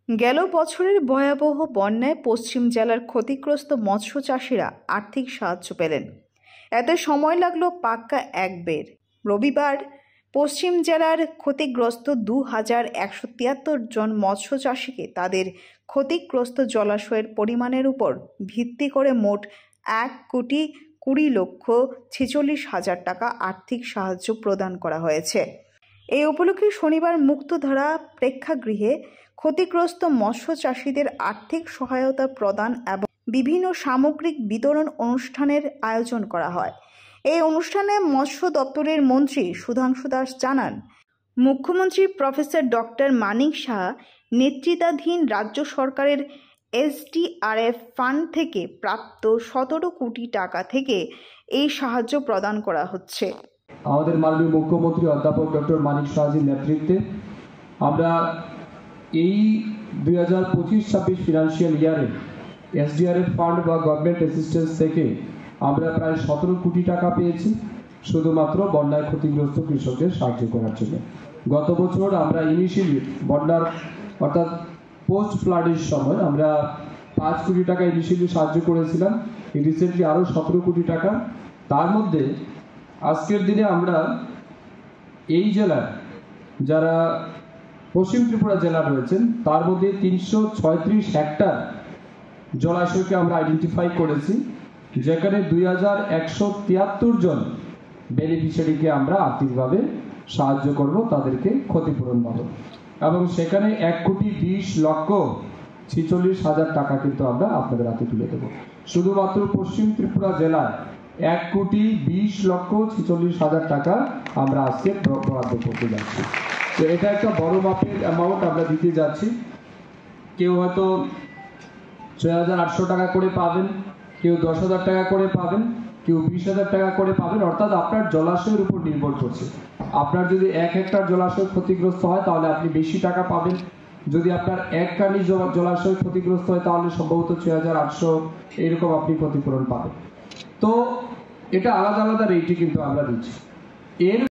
গেল বছরের ভয়াবহ বন্যায় পশ্চিম জেলার ক্ষতিগ্রস্ত মৎস্য চাষিরা আর্থিক সাহায্য পেলেন। এতে সময় লাগলো পাক্কা এক বের। রবিবার পশ্চিম জেলার ক্ষতিগ্রস্ত 2173 জন মৎস্য চাষিকে তাদের ক্ষতিগ্রস্ত জলাশয়ের পরিমাণের উপর ভিত্তি করে মোট 1,20,46,000 টাকা আর্থিক সাহায্য প্রদান করা হয়েছে। এই উপলক্ষে শনিবার মুক্তধারা প্রেক্ষাগৃহে ক্ষতিগ্রস্ত মৎস্য চাষিদের আর্থিক সহায়তা প্রদান এবং বিভিন্ন সামগ্রিক বিতরণ অনুষ্ঠানের আয়োজন করা হয়। এই অনুষ্ঠানে মৎস্য দপ্তরের মন্ত্রী সুধাংশু দাস জানান, মুখ্যমন্ত্রী প্রফেসর ডক্টর মানিক সাহা নেতৃত্বাধীন রাজ্য সরকারের SDRF ফান্ড থেকে প্রাপ্ত 17 কোটি টাকা থেকে এই সাহায্য প্রদান করা হচ্ছে। আমাদের মাননীয় মুখ্যমন্ত্রী অধ্যাপক ডক্টর মানিক সাহাজির নেতৃত্বে আমরা এই 2025-26 ফিনান্সিয়াল ইয়ারে SDRF ফান্ড বা গভর্নমেন্ট অ্যাসিস্ট্যান্স থেকে আমরা প্রায় 17 কোটি টাকা পেয়েছি শুধুমাত্র বন্যায় ক্ষতিগ্রস্ত কৃষকদের সাহায্য করার জন্য। গত বছর আমরা ইনিশিয়ালি বন্যার অর্থাৎ পোস্ট ফ্লাডের সময় আমরা 5 কোটি টাকা ইনিশিয়ালি সাহায্য করেছিলাম, রিসেন্টলি আরও 17 কোটি টাকা। তার মধ্যে আজকের দিনে আমরা এই জেলার যারা পশ্চিম ত্রিপুরা জেলা রয়েছেন তার মধ্যে 336 হেক্টর জলাশয়কে আমরা আইডেন্টিফাই করেছি, যেখানে 2173 জন বেনিফিশিয়ারিকে আমরা আর্থিকভাবে সাহায্য করব, তাদেরকে ক্ষতিপূরণ পাবো এবং সেখানে 1,20,46,000 টাকা কিন্তু আমরা আপনাদের হাতে তুলে দেবো। শুধুমাত্র পশ্চিম ত্রিপুরা জেলায় 1,20,46,000 টাকা আমরা আজকে বরাদ্দ করতে যাচ্ছি। তো এটা একটা বড় মাপের অ্যামাউন্ট আমরা দিতে যাচ্ছি। কেউ হয়তো 6,800 টাকা করে পাবেন, কেউ 10,000 টাকা করে পাবেন, কেউ 20,000 টাকা করে পাবেন, অর্থাৎ আপনার জলাশয়ের উপর নির্ভর করছে। আপনার যদি 1 হেক্টর জলাশয় ক্ষতিগ্রস্ত হয় তাহলে আপনি বেশি টাকা পাবেন, যদি আপনার 1 কানি জলাশয় ক্ষতিগ্রস্ত হয় তাহলে সম্ভবত 6,800 এরকম আপনি ক্ষতিপূরণ পাবেন। তো এটা আলাদা আলাদা রেটে কিন্তু আমরা দিচ্ছি। এর